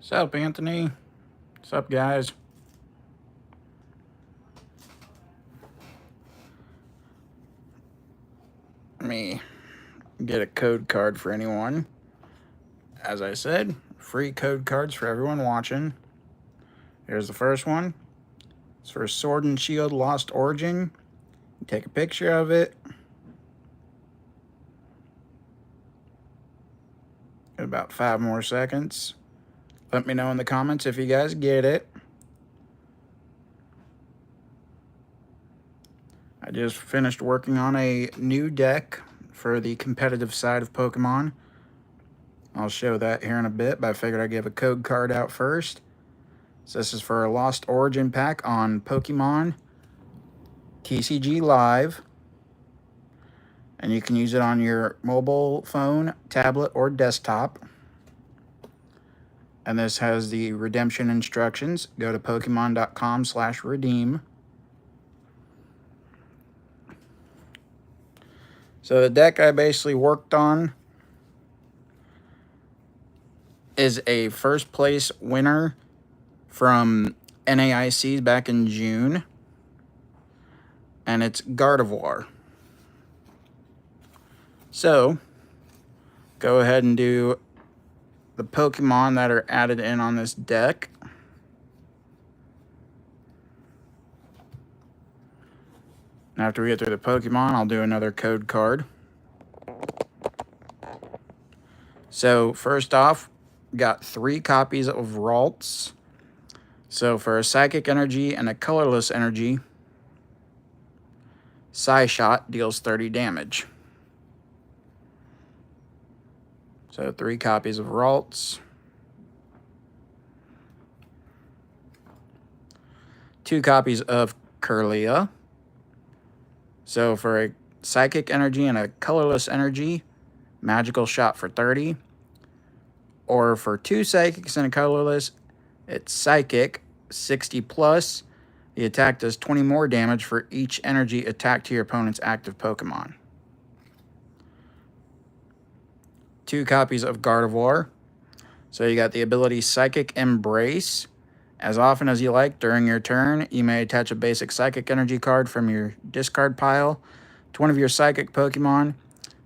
What's up, Anthony? What's up, guys? Let me get a code card for anyone. As I said, free code cards for everyone watching. Here's the first one. It's for Sword and Shield Lost Origin. Take a picture of it. About 5 more seconds. Let me know in the comments if you guys get it. I just finished working on a new deck for the competitive side of Pokemon. I'll show that here in a bit, but I figured I'd give a code card out first. So this is for a Lost Origin pack on Pokemon TCG Live. And you can use it on your mobile phone, tablet, or desktop. And this has the redemption instructions. Go to Pokemon.com/redeem. So the deck I basically worked on is a first place winner from NAIC back in June. And it's Gardevoir. So, go ahead and do the Pokemon that are added in on this deck. And after we get through the Pokemon, I'll do another code card. So, first off, got 3 copies of Ralts. So, for a Psychic Energy and a Colorless Energy, Psyshot deals 30 damage. So 3 copies of Ralts. 2 copies of Kirlia. So for a Psychic Energy and a Colorless Energy, Magical Shot for 30. Or for 2 Psychics and a Colorless, it's Psychic, 60 plus. The attack does 20 more damage for each energy attacked to your opponent's active Pokemon. 2 copies of Gardevoir. So you got the ability Psychic Embrace. As often as you like during your turn, you may attach a basic Psychic Energy card from your discard pile to one of your Psychic Pokemon.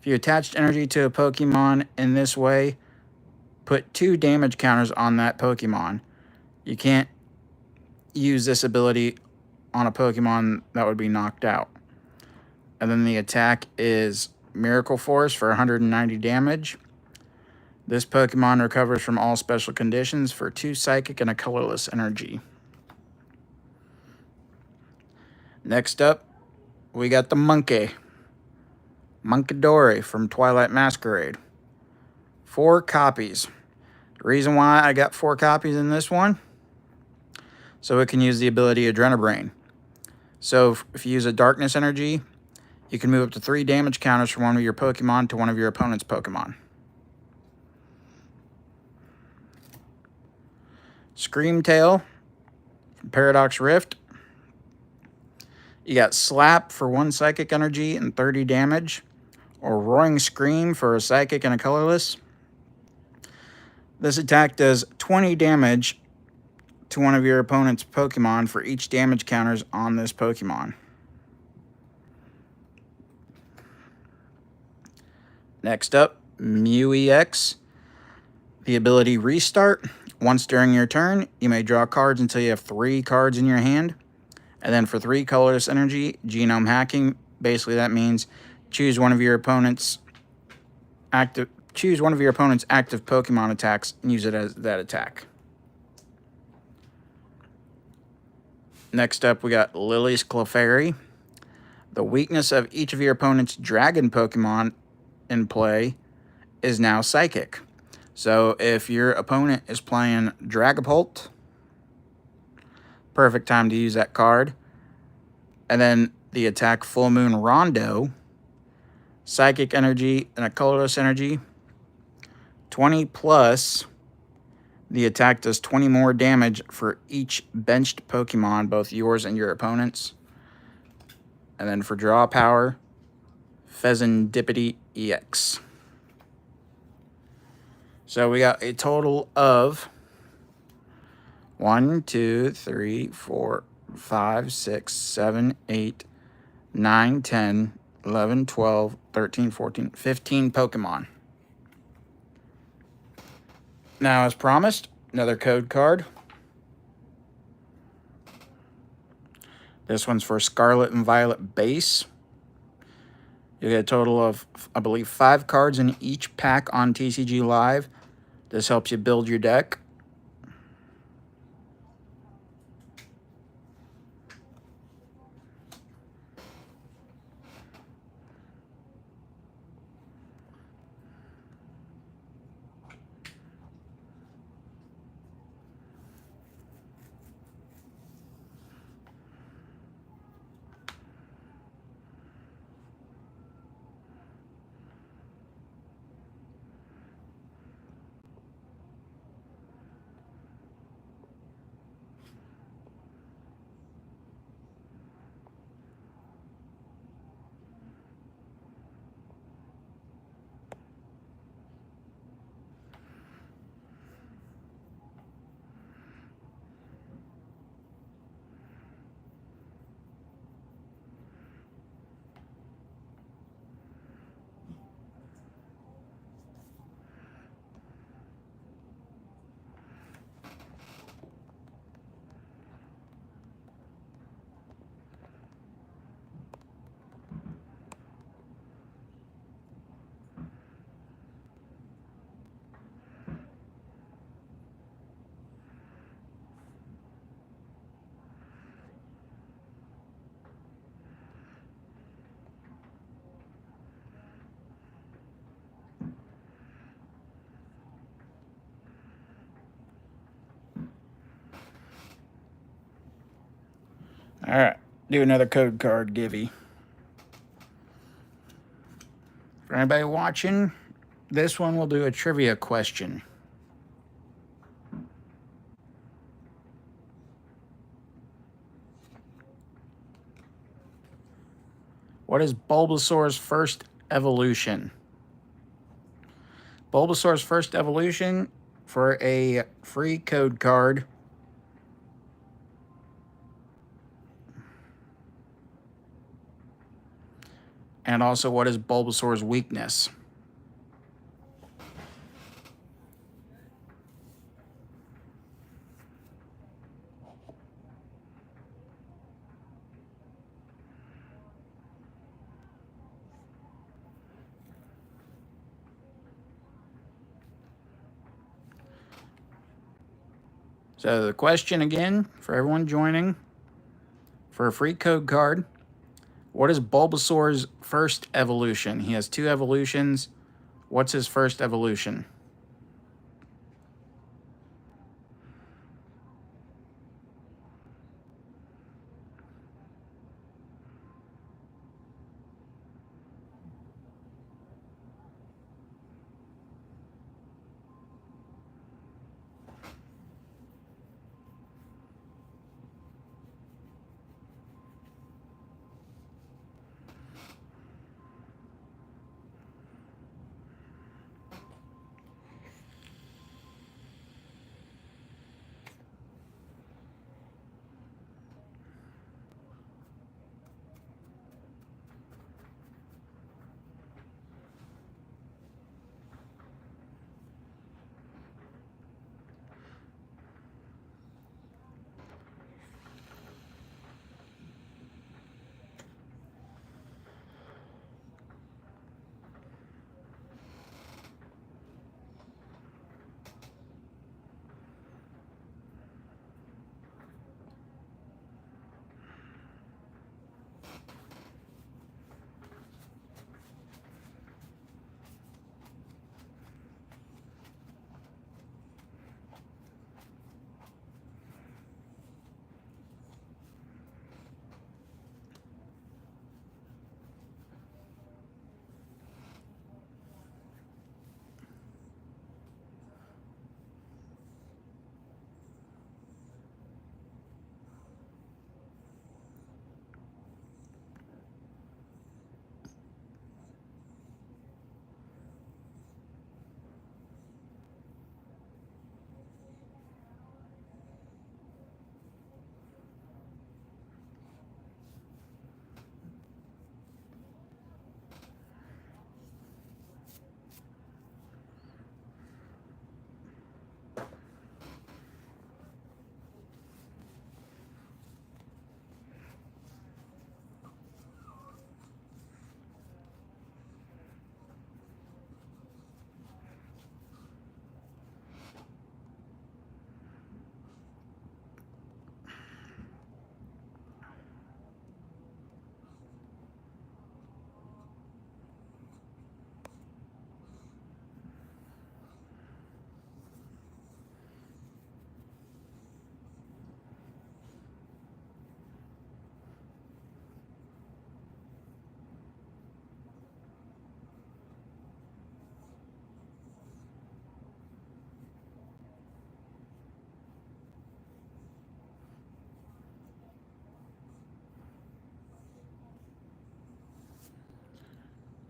If you attached energy to a Pokemon in this way, put 2 damage counters on that Pokemon. You can't use this ability on a Pokemon that would be knocked out. And then the attack is Miracle Force for 190 damage. This Pokemon recovers from all special conditions for 2 Psychic and a Colorless Energy. Next up, we got the Monkey. Munkidori from Twilight Masquerade. 4 copies. The reason why I got 4 copies in this one, so it can use the ability Adrenabrain. So if you use a Darkness Energy, you can move up to 3 damage counters from one of your Pokemon to one of your opponent's Pokemon. Screamtail from Paradox Rift. You got Slap for 1 Psychic Energy and 30 damage. Or Roaring Scream for a Psychic and a Colorless. This attack does 20 damage to one of your opponent's Pokemon for each damage counters on this Pokemon. Next up, Mew EX. The ability Restart. Once during your turn, you may draw cards until you have 3 cards in your hand. And then for 3 Colorless Energy, Genome Hacking. Basically, that means choose one of your opponent's active Pokemon attacks and use it as that attack. Next up, we got Lily's Clefairy. The weakness of each of your opponent's Dragon Pokemon in play is now Psychic. So if your opponent is playing Dragapult, perfect time to use that card. And then the attack Full Moon Rondo, Psychic Energy and a Colorless Energy, 20 plus. The attack does 20 more damage for each benched Pokemon, both yours and your opponent's. And then for draw power, Pheasantipity EX. So we got a total of 1, 2, 3, 4, 5, 6, 7, 8, 9, 10, 11, 12, 13, 14, 15 Pokemon. Now, as promised, another code card. This one's for Scarlet and Violet base. You get a total of, I believe, 5 cards in each pack on TCG Live. This helps you build your deck. All right, do another code card givey. For anybody watching, this one will do a trivia question. What is Bulbasaur's first evolution? Bulbasaur's first evolution, for a free code card, and also what is Bulbasaur's weakness? So the question again, for everyone joining, for a free code card, what is Bulbasaur's first evolution? He has 2 evolutions. What's his first evolution?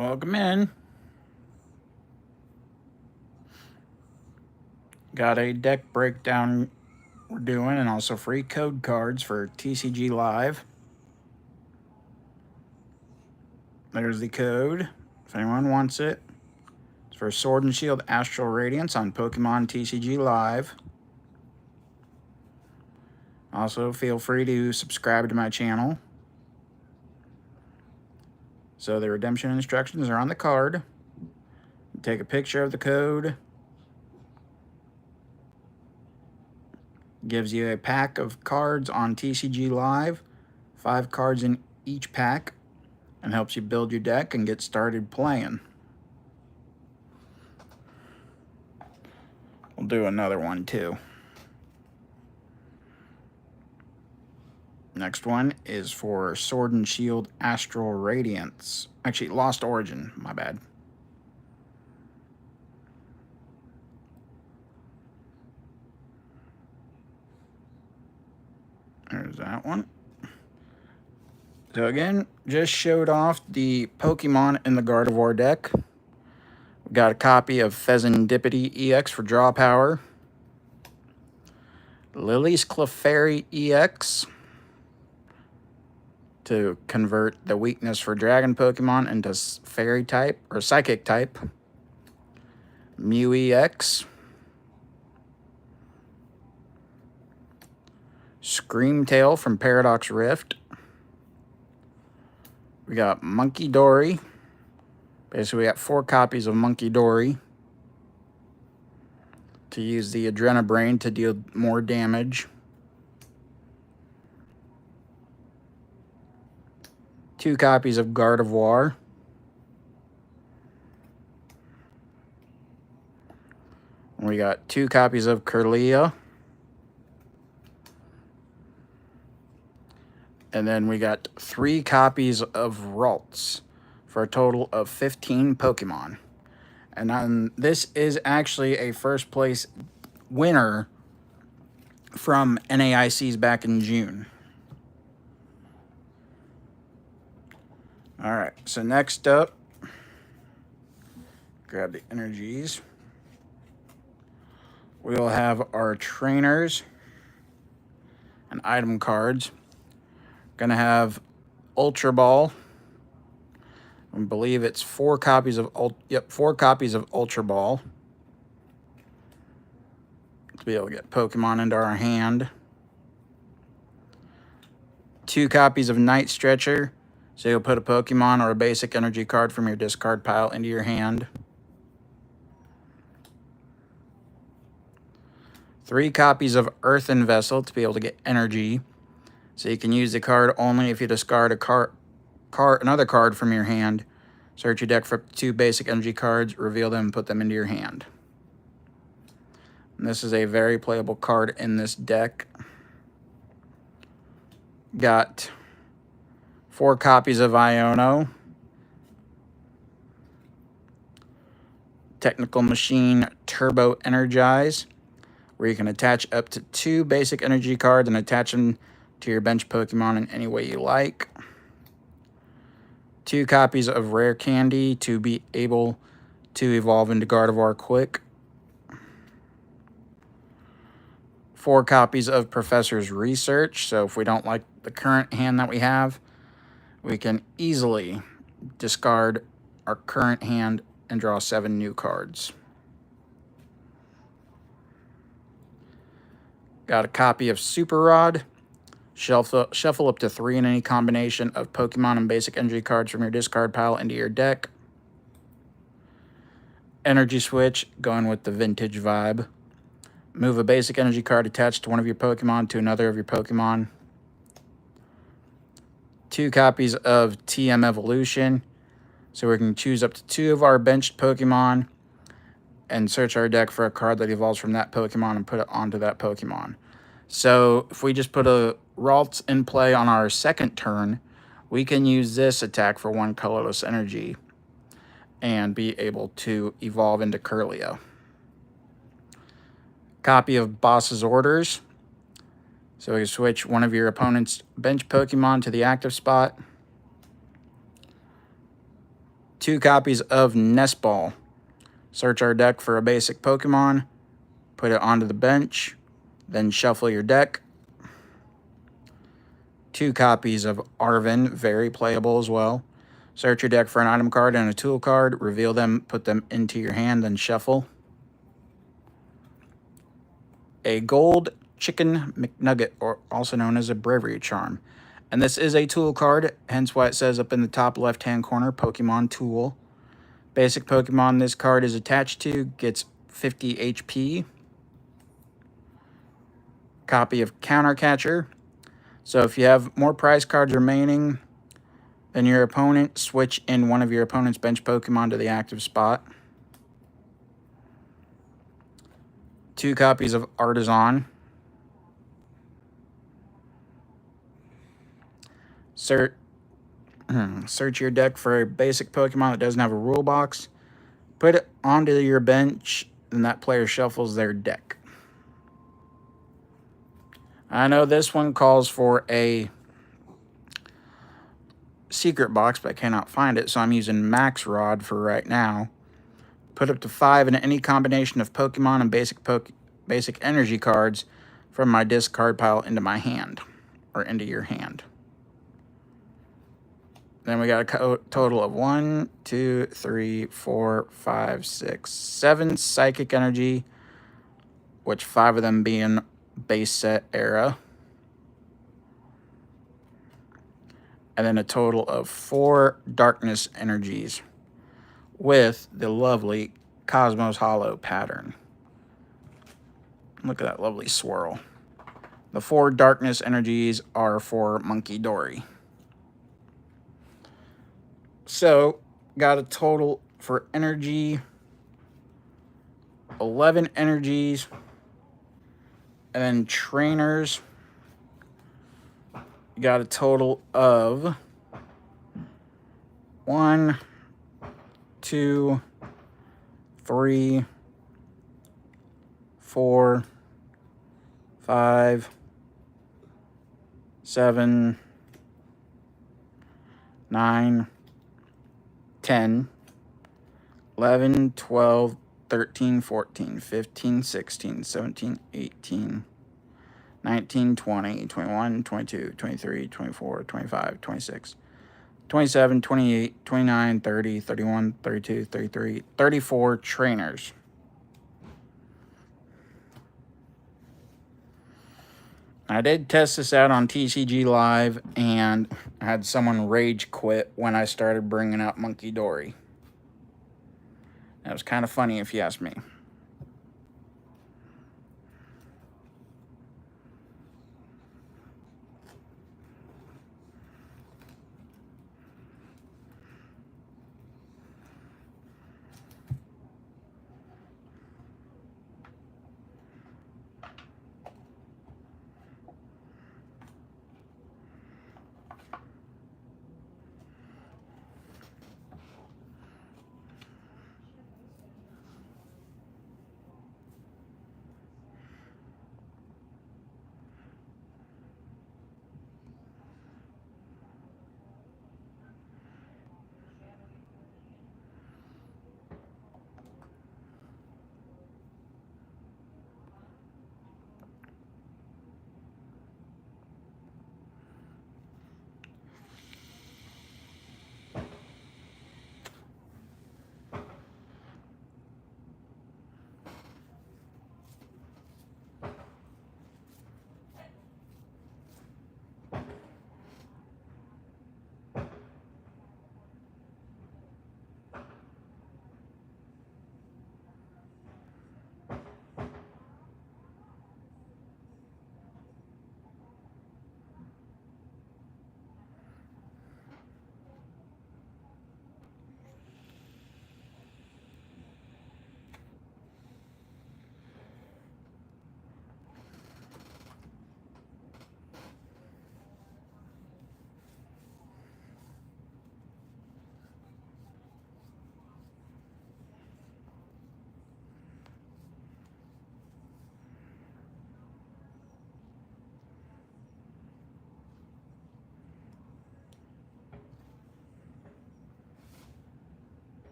Welcome in. Got a deck breakdown we're doing, and also free code cards for TCG Live. There's the code, if anyone wants it. It's for Sword and Shield Astral Radiance on Pokemon TCG Live. Also, feel free to subscribe to my channel. So the redemption instructions are on the card. Take a picture of the code. Gives you a pack of cards on TCG Live. 5 cards in each pack. And helps you build your deck and get started playing. We'll do another one too. Next one is for Sword and Shield Astral Radiance. Actually, Lost Origin, my bad. There's that one. So again, just showed off the Pokemon in the Gardevoir deck. We got a copy of Fezandipiti EX for draw power. Lily's Clefairy EX to convert the weakness for Dragon Pokemon into Fairy type or Psychic type. Mew EX. Screamtail from Paradox Rift. We got Monkey Dory. Basically, we got 4 copies of Monkey Dory to use the Adrenabrain to deal more damage. 2 copies of Gardevoir. We got 2 copies of Kirlia. And then we got 3 copies of Ralts for a total of 15 Pokemon. And then this is actually a first place winner from NAICs back in June. All right, so next up, grab the energies. We'll have our trainers and item cards. Gonna have Ultra Ball. I believe it's 4 copies of 4 copies of Ultra Ball to be able to get Pokemon into our hand. 2 copies of Night Stretcher, so you'll put a Pokemon or a basic energy card from your discard pile into your hand. 3 copies of Earthen Vessel to be able to get energy. So you can use the card only if you discard another card from your hand. Search your deck for 2 basic energy cards, reveal them, and put them into your hand. And this is a very playable card in this deck. Got 4 copies of Iono. Technical Machine Turbo Energize, where you can attach up to 2 basic energy cards and attach them to your bench Pokemon in any way you like. 2 copies of Rare Candy to be able to evolve into Gardevoir quick. 4 copies of Professor's Research, so if we don't like the current hand that we have, we can easily discard our current hand and draw 7 new cards. Got a copy of Super Rod. Shuffle up to 3 in any combination of Pokemon and basic energy cards from your discard pile into your deck. Energy Switch, going with the vintage vibe. Move a basic energy card attached to one of your Pokemon to another of your Pokemon. 2 copies of TM Evolution, so we can choose up to 2 of our benched Pokemon and search our deck for a card that evolves from that Pokemon and put it onto that Pokemon. So if we just put a Ralts in play on our second turn, we can use this attack for 1 colorless energy and be able to evolve into Kirlia. Copy of Boss's Orders. So you switch one of your opponent's bench Pokemon to the active spot. 2 copies of Nest Ball. Search our deck for a basic Pokemon, put it onto the bench, then shuffle your deck. 2 copies of Arven, very playable as well. Search your deck for an item card and a tool card, reveal them, put them into your hand, then shuffle. A Gold Chicken McNugget, or also known as a Bravery Charm. And this is a tool card, hence why it says up in the top left-hand corner, Pokemon Tool. Basic Pokemon this card is attached to gets 50 HP. Copy of Counter Catcher. So if you have more prize cards remaining than your opponent, switch in one of your opponent's bench Pokemon to the active spot. 2 copies of Artisan. Search your deck for a basic Pokemon that doesn't have a rule box. Put it onto your bench, and that player shuffles their deck. I know this one calls for a secret box, but I cannot find it, so I'm using Max Rod for right now. Put up to 5 in any combination of Pokemon and basic energy cards from my discard pile into my hand, or into your hand. Then we got a total of 1, 2, 3, 4, 5, 6, 7 psychic energy, which 5 of them being base set era. And then a total of 4 darkness energies with the lovely Cosmos Hollow pattern. Look at that lovely swirl. The 4 darkness energies are for Munkidori. So, got a total for energy, 11 energies, and then trainers, got a total of 1, 2, 3, 4, 5, 7, 9, 10, 11, 12, 13, 14, 15, 16, 17, 18, 19, 20, 21, 22, 23, 24, 25, 26, 27, 28, 29, 30, 31, 32, 33, 34 trainers. I did test this out on TCG Live, and I had someone rage quit when I started bringing out Munkidori. That was kind of funny if you ask me.